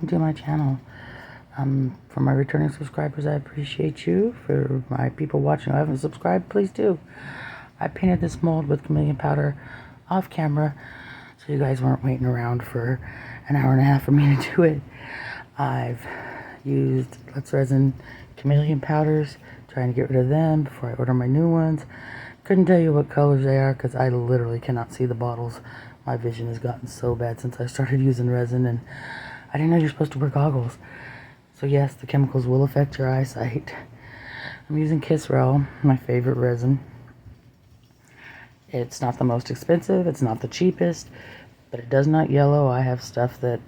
welcome to my channel. For my returning subscribers, I appreciate you. For my people watching who haven't subscribed, please do. I painted this mold with chameleon powder off camera, so you guys weren't waiting around for an hour and a half for me to do it. I've used Let's Resin chameleon powders, trying to get rid of them before I order my new ones. Couldn't tell you what colors they are because I literally cannot see the bottles. My vision has gotten so bad since I started using resin, and I didn't know you're supposed to wear goggles. So yes, the chemicals will affect your eyesight. I'm using Kisrael, my favorite resin. It's not the most expensive, it's not the cheapest, but it does not yellow. I have stuff that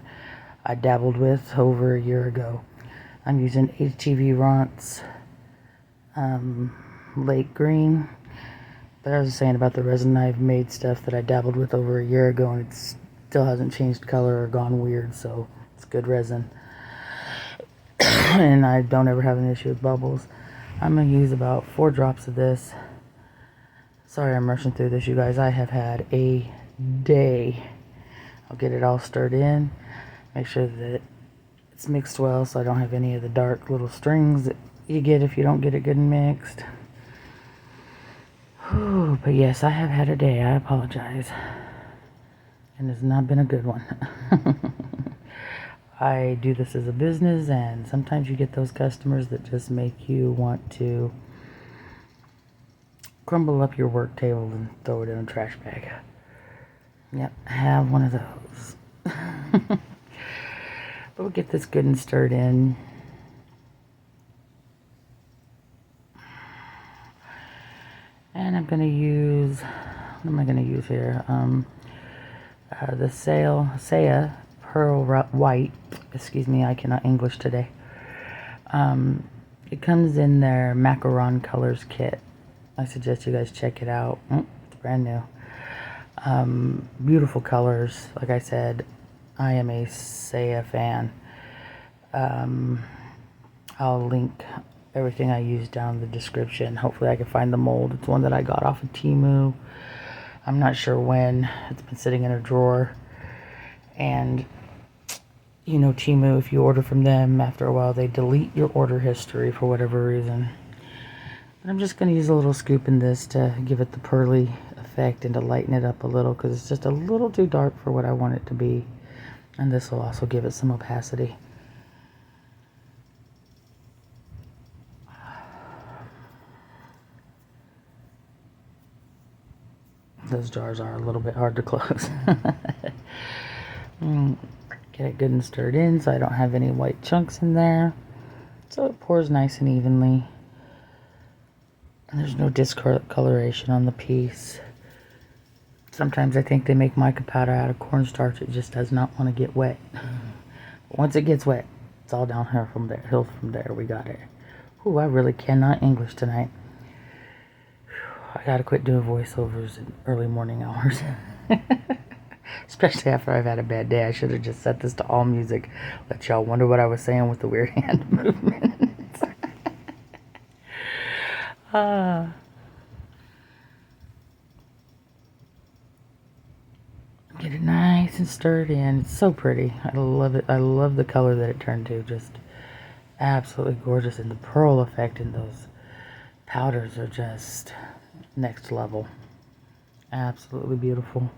I dabbled with over a year ago. I'm using HTV Ronts Lake Green. But I was saying about the resin, I've made stuff that I dabbled with over a year ago, and it still hasn't changed color or gone weird, so it's good resin. And I don't ever have an issue with bubbles. I'm going to use about 4 drops of this. Sorry I'm rushing through this, you guys. I have had a day. I'll get it all stirred in. Make sure that it's mixed well so I don't have any of the dark little strings that you get if you don't get it good and mixed. Whew, but yes, I have had a day. I apologize. And it's not been a good one. I do this as a business, and sometimes you get those customers that just make you want to crumble up your work table and throw it in a trash bag. Yep, I have one of those. But we'll get this good and stirred in. And I'm going to use, what am I going to use here? The Saya Pearl White. Excuse me, I cannot English today. It comes in their Macaron Colors kit. I suggest you guys check it out. It's brand new. Beautiful colors. Like I said, I am a Saya fan. I'll link everything I use down in the description. Hopefully I can find the mold. It's one that I got off of Temu. I'm not sure when. It's been sitting in a drawer. And you know, Temu, if you order from them, after a while they delete your order history for whatever reason. But I'm just going to use a little scoop in this to give it the pearly effect and to lighten it up a little, because it's just a little too dark for what I want it to be. And this will also give it some opacity. Those jars are a little bit hard to close. Get it good and stirred in so I don't have any white chunks in there. So it pours nice and evenly. And there's no discoloration on the piece. Sometimes I think they make mica powder out of cornstarch. It just does not want to get wet. But once it gets wet, it's all downhill from there. We got it. Ooh, I really cannot English tonight. I gotta quit doing voiceovers in early morning hours. Especially after I've had a bad day. I should have just set this to all music. Let y'all wonder what I was saying with the weird hand movements. Get it nice and stirred in. It's so pretty. I love it. I love the color that it turned to. Just absolutely gorgeous. And the pearl effect in those powders are just next level. Absolutely beautiful.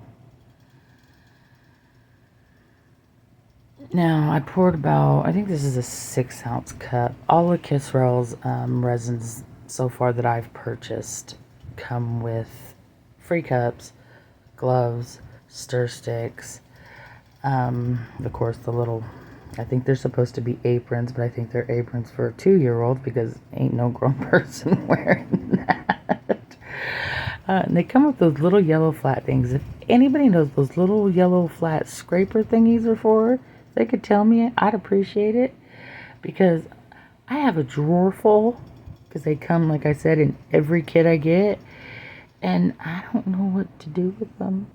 Now, I poured about, I think this is a 6-ounce cup. All of Kisrael's resins so far that I've purchased come with free cups, gloves, stir sticks. Of course, the little, I think they're supposed to be aprons, but I think they're aprons for a 2-year-old, because ain't no grown person wearing that. And they come with those little yellow flat things. If anybody knows those little yellow flat scraper thingies are for, they could tell me, I'd appreciate it, because I have a drawer full, because they come, like I said, in every kit I get, and I don't know what to do with them.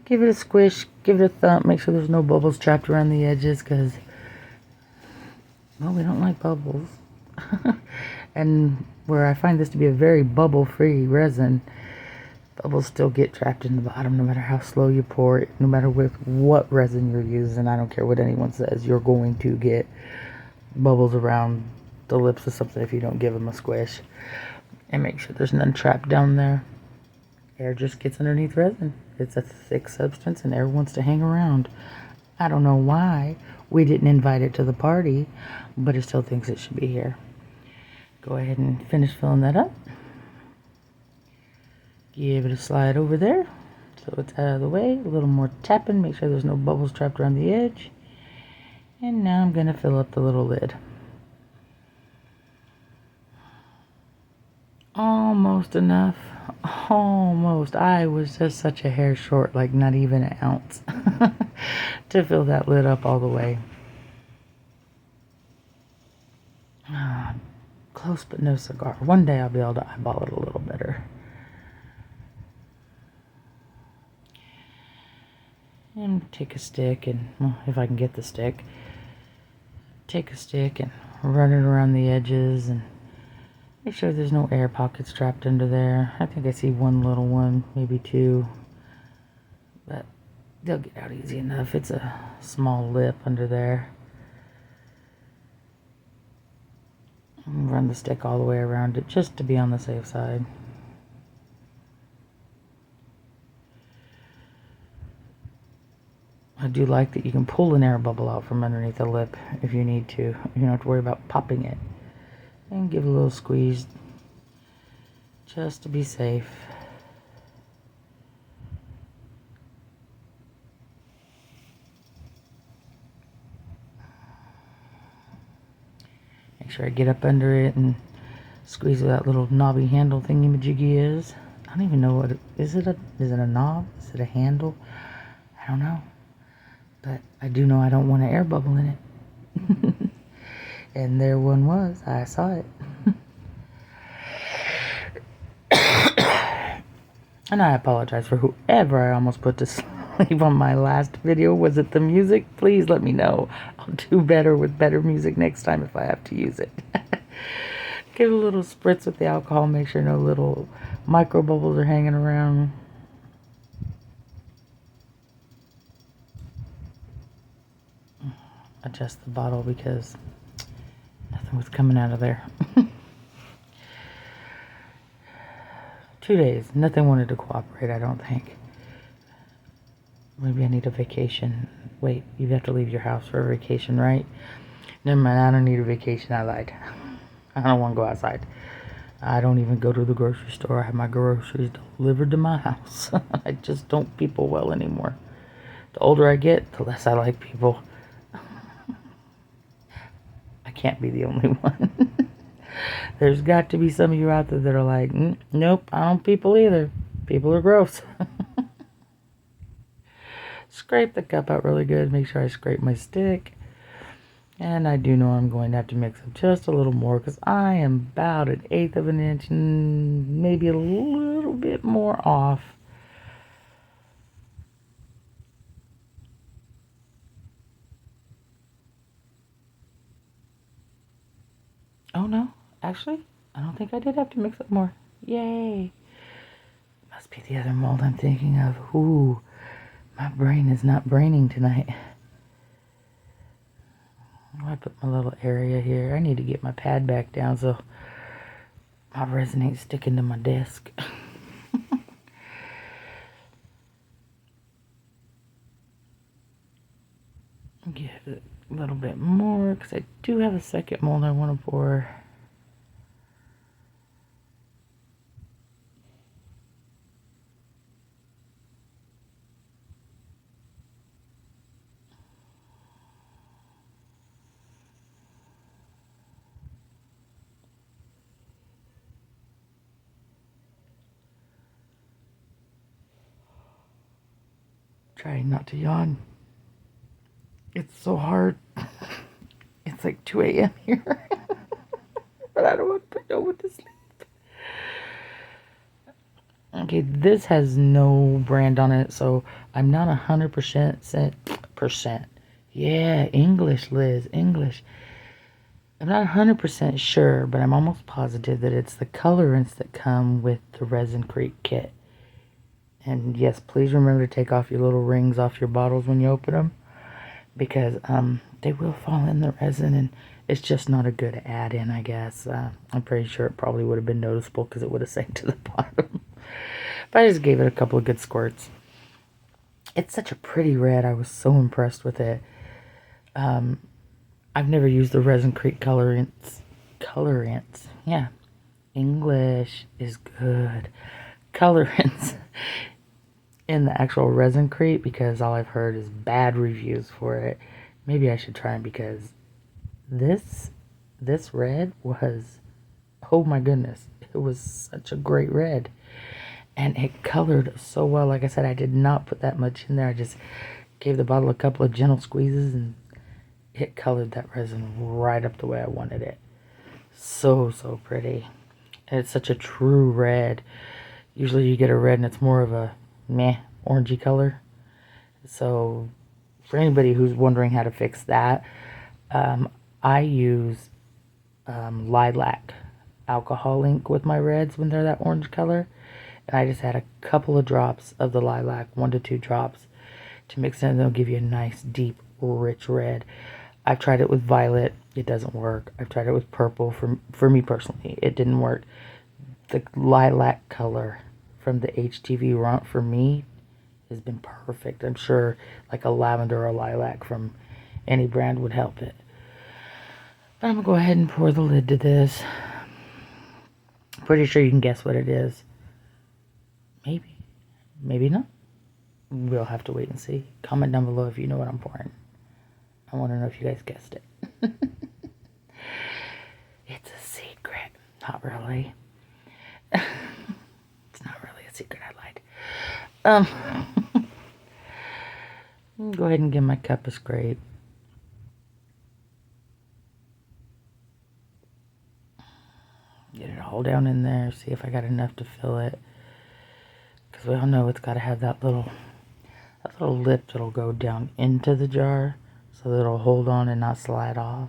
Give it a squish, give it a thump, make sure there's no bubbles trapped around the edges, because, well, we don't like bubbles. And where I find this to be a very bubble-free resin, Bubbles still get trapped in the bottom no matter how slow you pour it, no matter with what resin you're using. I don't care what anyone says, you're going to get bubbles around the lips of something if you don't give them a squish. And make sure there's none trapped down there. Air just gets underneath resin. It's a thick substance and air wants to hang around. I don't know why we didn't invite it to the party, but it still thinks it should be here. Go ahead and finish filling that up. Give it a slide over there so it's out of the way. A little more tapping, make sure there's no bubbles trapped around the edge. And now I'm going to fill up the little lid. Almost enough. Almost. I was just such a hair short, like not even an ounce, to fill that lid up all the way. Close but no cigar. One day I'll be able to eyeball it a little better. And take a stick and, well, if I can get the stick, take a stick and run it around the edges and make sure there's no air pockets trapped under there. I think I see one little one, maybe two, but they'll get out easy enough. It's a small lip under there. Run the stick all the way around it just to be on the safe side. I do like that you can pull an air bubble out from underneath the lip if you need to. You don't have to worry about popping it. And give it a little squeeze just to be safe. Make sure I get up under it and squeeze where that little knobby handle thingy-majiggy is. I don't even know what is it a knob? Is it a handle? I don't know. But I do know I don't want an air bubble in it. And there one was. I saw it. And I apologize for whoever I almost put to sleep on my last video. Was it the music? Please let me know. I'll do better with better music next time if I have to use it. Give a little spritz with the alcohol. Make sure no little micro bubbles are hanging around. Adjust the bottle because nothing was coming out of there. 2 days. Nothing wanted to cooperate, I don't think. Maybe I need a vacation. Wait, you have to leave your house for a vacation, right? Never mind, I don't need a vacation. I lied. I don't want to go outside. I don't even go to the grocery store. I have my groceries delivered to my house. I just don't people well anymore. The older I get, the less I like people. I can't be the only one. There's got to be some of you out there that are like, nope, I don't people either. People are gross. Scrape the cup out really good. Make sure I scrape my stick. And I do know I'm going to have to mix up just a little more because I am about 1/8 of an inch, maybe a little bit more off. Oh no, actually, I don't think I did have to mix up more. Yay. Must be the other mold I'm thinking of. Ooh, my brain is not braining tonight. I put my little area here. I need to get my pad back down so my resin ain't sticking to my desk. Give it a little bit more because I do have a second mold I want to pour. Trying not to yawn. It's so hard. It's like 2 a.m. here. But I don't want to go with to sleep. Okay, this has no brand on it, so I'm not 100% Yeah, English, Liz, English. I'm not 100% sure, but I'm almost positive that it's the colorants that come with the Resin Creek kit. And yes, please remember to take off your little rings off your bottles when you open them, because they will fall in the resin, and it's just not a good add-in, I guess. I'm pretty sure it probably would have been noticeable because it would have sank to the bottom. But I just gave it a couple of good squirts. It's such a pretty red. I was so impressed with it. I've never used the Resin Creek colorants. Colorants. Yeah. English is good. Colorants in the actual Resin Creek, because all I've heard is bad reviews for it. Maybe I should try them, because this red was, oh my goodness, it was such a great red. And it colored so well. Like I said, I did not put that much in there. I just gave the bottle a couple of gentle squeezes, and it colored that resin right up the way I wanted it. So pretty. And it's such a true red. Usually you get a red and it's more of a meh orangey color. So for anybody who's wondering how to fix that, I use lilac alcohol ink with my reds when they're that orange color. And I just add a couple of drops of the lilac, 1 to 2 drops, to mix in, and they'll give you a nice, deep, rich red. I've tried it with violet. It doesn't work. I've tried it with purple. For me personally, it didn't work. The lilac color from the HTV Runt for me has been perfect. I'm sure like a lavender or lilac from any brand would help it. But I'm going to go ahead and pour the lid to this. Pretty sure you can guess what it is. Maybe. Maybe not. We'll have to wait and see. Comment down below if you know what I'm pouring. I want to know if you guys guessed it. It's a secret. Not really. It's not really a secret. I lied. Go ahead and give my cup a scrape. Get it all down in there. See if I got enough to fill it. Because we all know it's got to have that little lip that'll go down into the jar, so that it'll hold on and not slide off.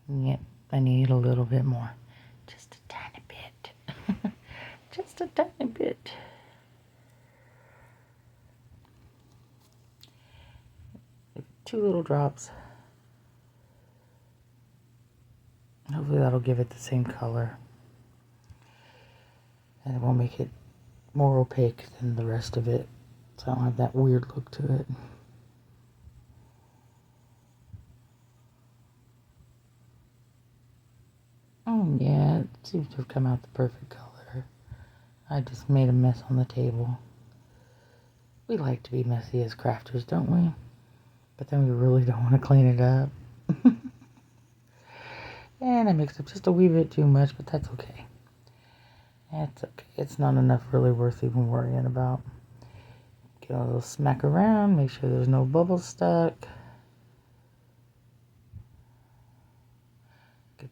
Yep, I need a little bit more. Just a tiny bit. Just a tiny bit. Two little drops. Hopefully that'll give it the same color. And it won't make it more opaque than the rest of it, so I don't have that weird look to it. Oh yeah, it seems to have come out the perfect color. I just made a mess on the table. We like to be messy as crafters, don't we? But then we really don't want to clean it up. And I mixed up just a wee bit too much, but that's okay. That's okay. It's not enough really worth even worrying about. Get a little smack around, make sure there's no bubbles stuck. Get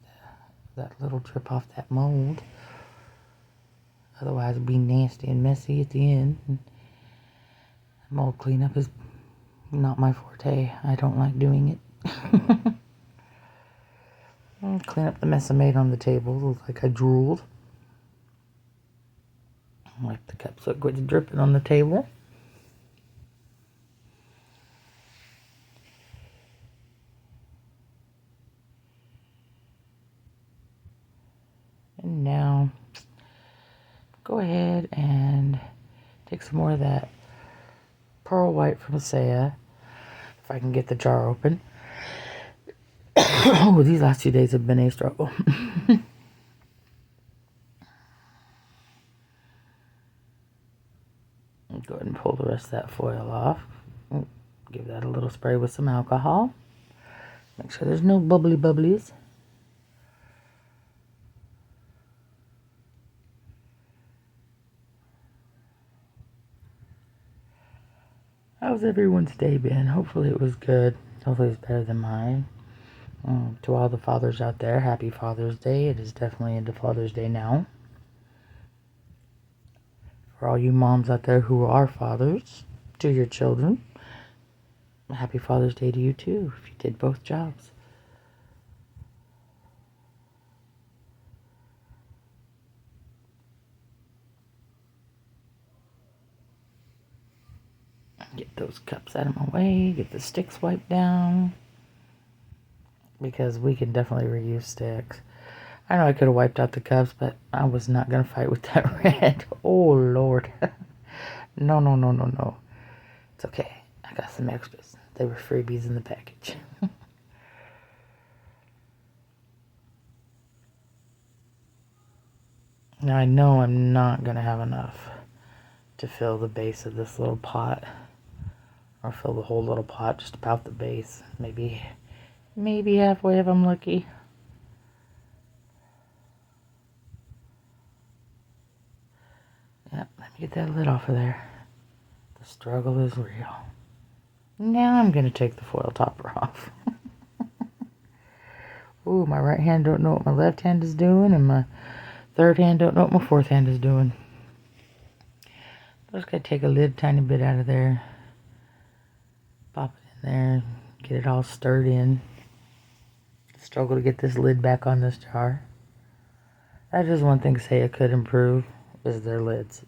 that little drip off that mold. Otherwise it'll be nasty and messy at the end. Mold cleanup is not my forte. I don't like doing it. Clean up the mess I made on the table. Looks like I drooled. Wipe the cup so it quits dripping on the table. And now, go ahead and take some more of that pearl white from Saya, if I can get the jar open. Oh, these last few days have been a struggle. Go ahead and pull the rest of that foil off. Give that a little spray with some alcohol. Make sure there's no bubbly bubblies. How's everyone's day been? Hopefully it was good. Hopefully it's better than mine. To all the fathers out there, happy Father's Day. It is definitely into Father's Day now. For all you moms out there who are fathers to your children, happy Father's Day to you too, if you did both jobs. Get those cups out of my way, get the sticks wiped down, because we can definitely reuse sticks. I know I could have wiped out the cups, but I was not going to fight with that red. Oh, Lord. No, no, no, no, no. It's okay. I got some extras. They were freebies in the package. Now, I know I'm not going to have enough to fill the base of this little pot. Or fill the whole little pot, just about the base. Maybe halfway if I'm lucky. Yep, let me get that lid off of there. The struggle is real. Now I'm going to take the foil topper off. Ooh, my right hand don't know what my left hand is doing, and my third hand don't know what my fourth hand is doing. Just got to take a lid tiny bit out of there. Pop it in there. Get it all stirred in. Struggle to get this lid back on this jar. That's just one thing Saya could improve, is their lids.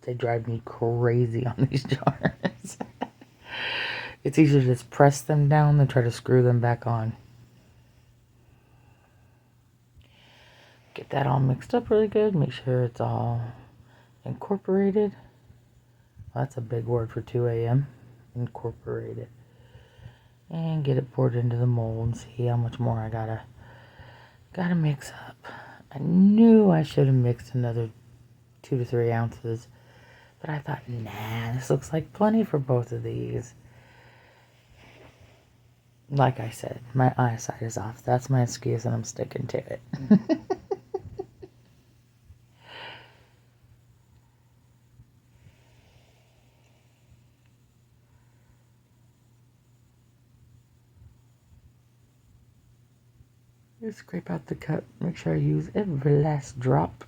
They drive me crazy on these jars. It's easier to just press them down than try to screw them back on. Get that all mixed up really good. Make sure it's all incorporated. Well, that's a big word for 2 a.m. Incorporated. And get it poured into the mold and see how much more I gotta mix up. I knew I should have mixed another 2 to 3 ounces, but I thought, nah, this looks like plenty for both of these. Like I said, my eyesight is off. That's my excuse, and I'm sticking to it. Just scrape out the cup. Make sure I use every last drop.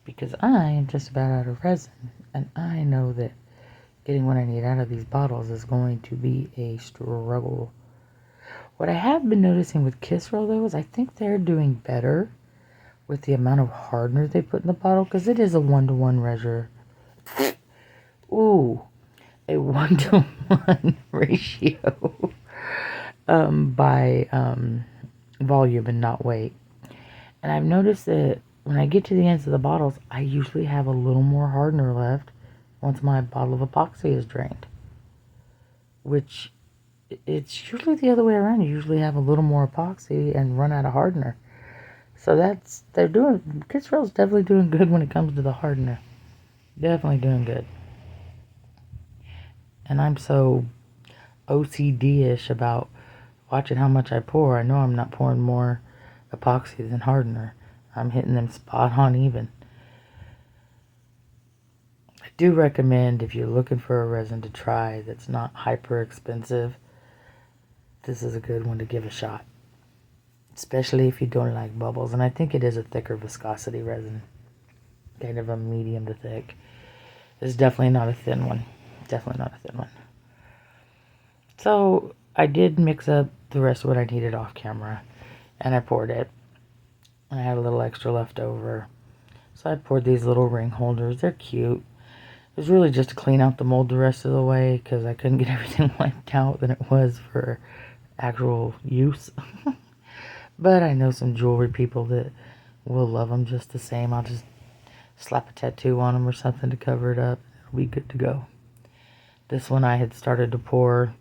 Because I am just about out of resin. And I know that getting what I need out of these bottles is going to be a struggle. What I have been noticing with Kiss Roll, though, is I think they're doing better with the amount of hardener they put in the bottle. Because it is a 1-to-1 measure. Ooh. A 1-to-1 ratio. By volume and not weight. And I've noticed that when I get to the ends of the bottles, I usually have a little more hardener left once my bottle of epoxy is drained. Which, it's usually the other way around. You usually have a little more epoxy and run out of hardener. So Kiss Roll's definitely doing good when it comes to the hardener. Definitely doing good. And I'm so OCD-ish about watching how much I pour. I know I'm not pouring more epoxy than hardener. I'm hitting them spot on even. I do recommend, if you're looking for a resin to try that's not hyper expensive, this is a good one to give a shot. Especially if you don't like bubbles. And I think it is a thicker viscosity resin. Kind of a medium to thick. It's definitely not a thin one. Definitely not a thin one. So I did mix up the rest of what I needed off camera, and I poured it. I had a little extra left over, so I poured these little ring holders. They're cute. It was really just to clean out the mold the rest of the way, because I couldn't get everything wiped out than it was for actual use. But I know some jewelry people that will love them just the same. I'll just slap a tattoo on them or something to cover it up. It'll be good to go. This one I had started to pour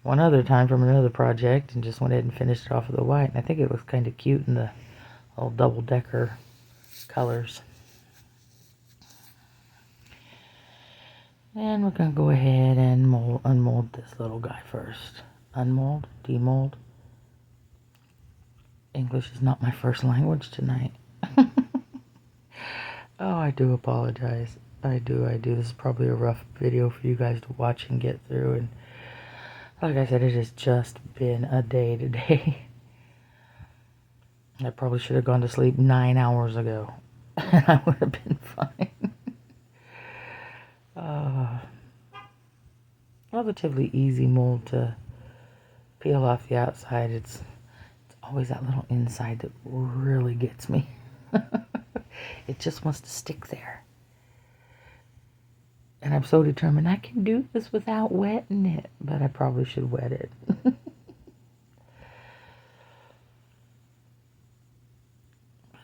one other time from another project and just went ahead and finished it off with the white. And I think it was kind of cute in the little double-decker colors. And we're going to go ahead and unmold this little guy first. Unmold, demold. English is not my first language tonight. Oh, I do apologize. I do. This is probably a rough video for you guys to watch and get through. And like I said, it has just been a day today. I probably should have gone to sleep 9 hours ago. And I would have been fine. Relatively easy mold to peel off the outside. It's always that little inside that really gets me. It just wants to stick there. And I'm so determined I can do this without wetting it. But I probably should wet it.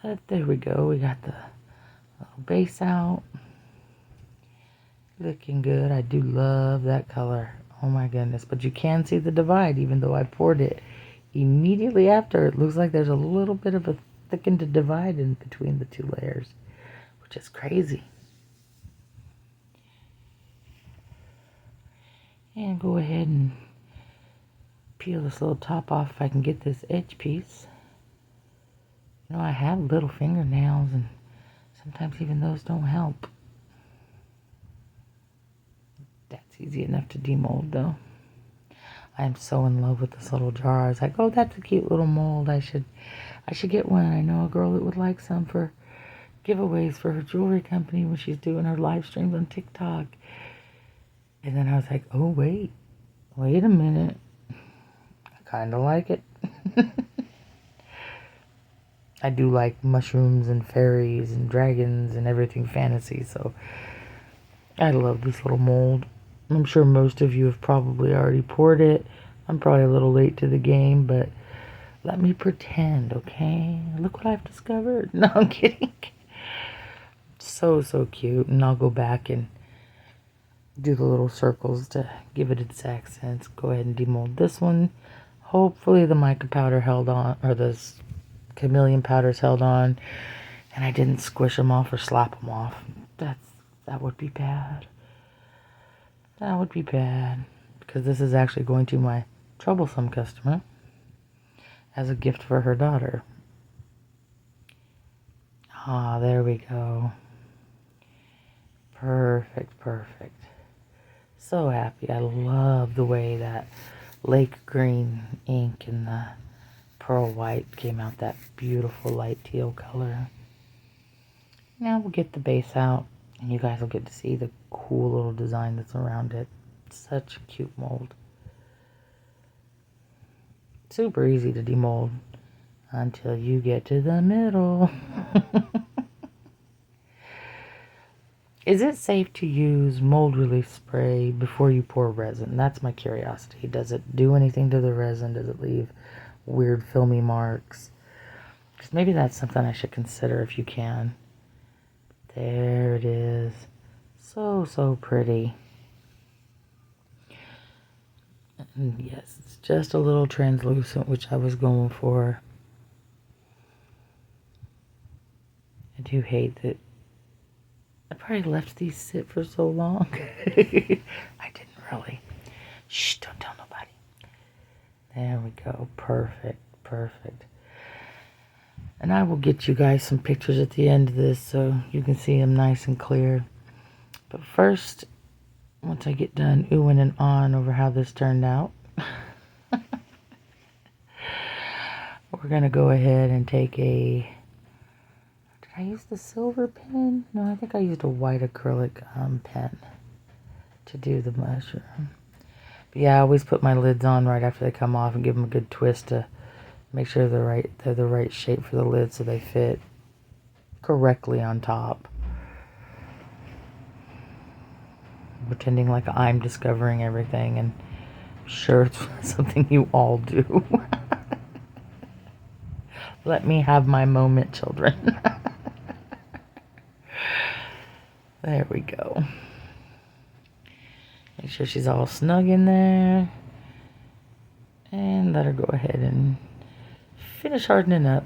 But there we go. We got the little base out. Looking good. I do love that color. Oh my goodness. But you can see the divide even though I poured it immediately after. It looks like there's a little bit of a thickened divide in between the two layers, which is crazy. And go ahead and peel this little top off if I can get this edge piece. You know, I have little fingernails and sometimes even those don't help. That's easy enough to demold though. I am so in love with this little jar. I was like, oh, that's a cute little mold. I should get one. I know a girl that would like some for giveaways for her jewelry company when she's doing her live streams on TikTok. And then I was like, oh, wait a minute. I kind of like it. I do like mushrooms and fairies and dragons and everything fantasy, so I love this little mold. I'm sure most of you have probably already poured it. I'm probably a little late to the game, but let me pretend, okay? Look what I've discovered. No, I'm kidding. So cute. And I'll go back and do the little circles to give it its accents. Go ahead and demold this one. Hopefully the mica powder held on, or the chameleon powder's held on, and I didn't squish them off or slap them off. That would be bad. That would be bad, because this is actually going to my troublesome customer as a gift for her daughter. Ah, there we go. Perfect. So happy. I love the way that lake green ink and the pearl white came out, that beautiful light teal color. Now we'll get the base out, and you guys will get to see the cool little design that's around it. Such a cute mold. Super easy to demold until you get to the middle. Is it safe to use mold relief spray before you pour resin? That's my curiosity. Does it do anything to the resin? Does it leave weird filmy marks? Because maybe that's something I should consider if you can. There it is. So pretty. And yes, it's just a little translucent, which I was going for. I do hate that I probably left these sit for so long. I didn't really. Shh, don't tell nobody. There we go. Perfect. And I will get you guys some pictures at the end of this so you can see them nice and clear. But first, once I get done oohing and ahhing over how this turned out, we're going to go ahead and take a... I used the silver pen? No, I think I used a white acrylic pen to do the mushroom. But yeah, I always put my lids on right after they come off and give them a good twist to make sure they're the right shape for the lid so they fit correctly on top. Pretending like I'm discovering everything, and I'm sure it's something you all do. Let me have my moment, children. There we go. Make sure she's all snug in there. And let her go ahead and finish hardening up.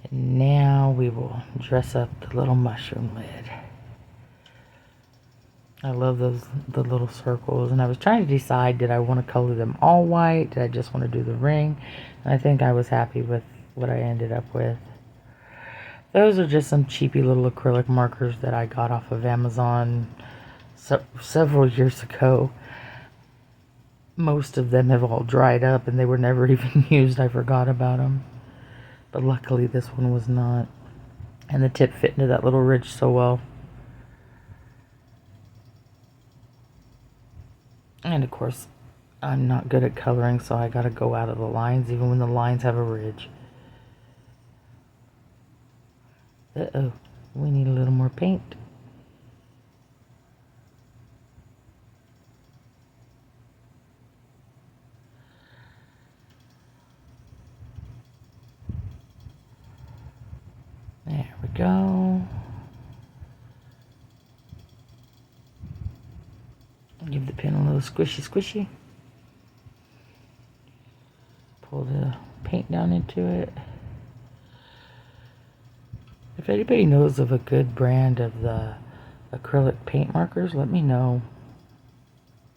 And now we will dress up the little mushroom lid. I love the little circles. And I was trying to decide, did I want to color them all white? Did I just want to do the ring? And I think I was happy with what I ended up with. Those are just some cheapy little acrylic markers that I got off of Amazon several years ago. Most of them have all dried up and they were never even used. I forgot about them. But luckily this one was not. And the tip fit into that little ridge so well. And of course, I'm not good at coloring, so I gotta go out of the lines even when the lines have a ridge. Uh-oh. We need a little more paint. There we go. Give the pen a little squishy. Pull the paint down into it. If anybody knows of a good brand of the acrylic paint markers, let me know.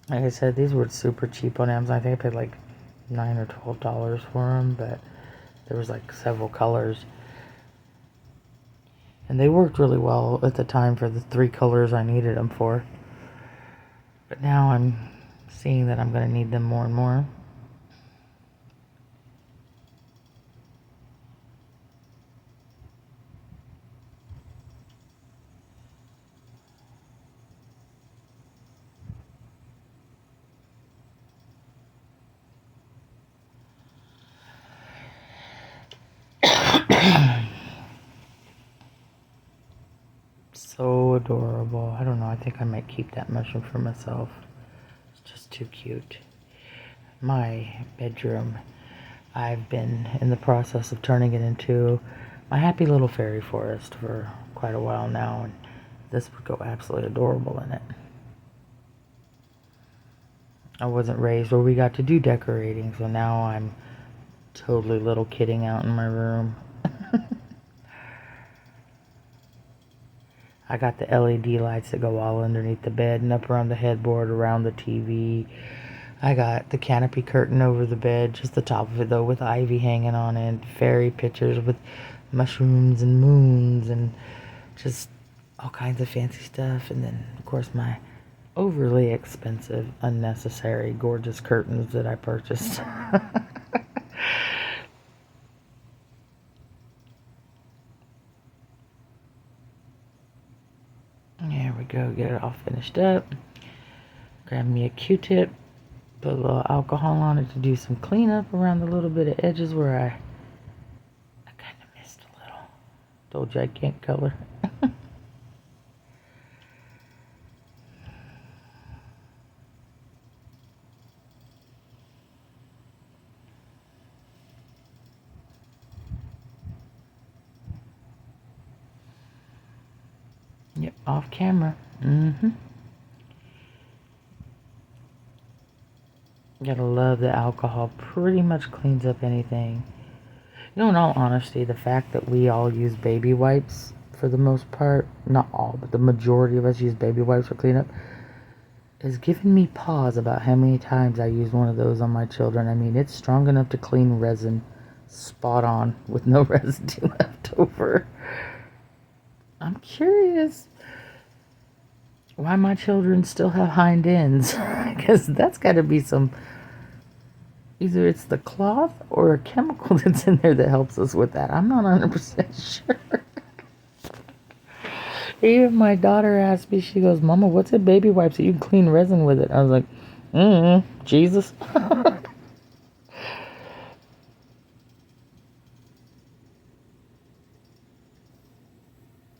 Like I said, these were super cheap on Amazon. I think I paid like $9 or $12 for them, but there was like several colors. And they worked really well at the time for the 3 colors I needed them for. But now I'm seeing that I'm going to need them more and more. So adorable. I don't know, I think I might keep that mushroom for myself. It's just too cute. My bedroom, I've been in the process of turning it into my happy little fairy forest for quite a while now, and this would go absolutely adorable in it. I wasn't raised where we got to do decorating, so now I'm totally little kidding out in my room. I got the LED lights that go all underneath the bed and up around the headboard, around the TV. I got the canopy curtain over the bed, just the top of it though, with ivy hanging on it, fairy pictures with mushrooms and moons and just all kinds of fancy stuff. And then, of course, my overly expensive, unnecessary, gorgeous curtains that I purchased. There we go, get it all finished up. Grab me a Q-tip, put a little alcohol on it to do some cleanup around the little bit of edges where I kind of missed a little. Told you I can't color. Yep, off camera. Gotta love the alcohol. Pretty much cleans up anything. You know, in all honesty, the fact that we all use baby wipes for the most part, not all, but the majority of us use baby wipes for cleanup, has given me pause about how many times I use one of those on my children. I mean, it's strong enough to clean resin spot on with no residue left over. I'm curious why my children still have hind ends, because that's got to be some, either it's the cloth or a chemical that's in there that helps us with that. I'm not 100% sure. Even my daughter asked me, she goes, "Mama, what's in baby wipes that you can clean resin with it?" I was like, Jesus.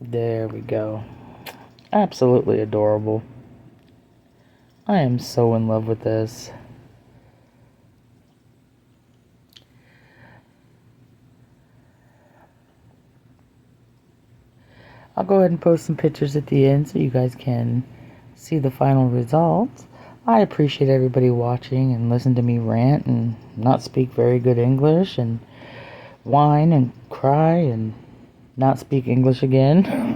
There we go. Absolutely adorable. I am so in love with this. I'll go ahead and post some pictures at the end so you guys can see the final results. I appreciate everybody watching and listen to me rant and not speak very good English and whine and cry and not speak English again.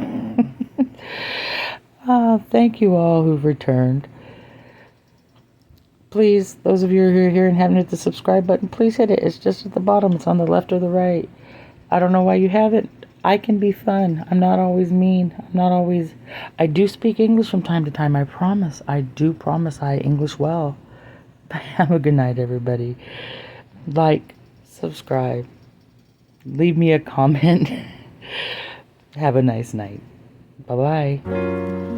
Thank you all who've returned. Please, those of you who are here and haven't hit the subscribe button, please hit it. It's just at the bottom. It's on the left or the right. I don't know why you haven't. I can be fun. I'm not always mean. I do speak English from time to time. I promise. I do promise I English well. Have a good night, everybody. Like, subscribe, leave me a comment. Have a nice night. Bye-bye.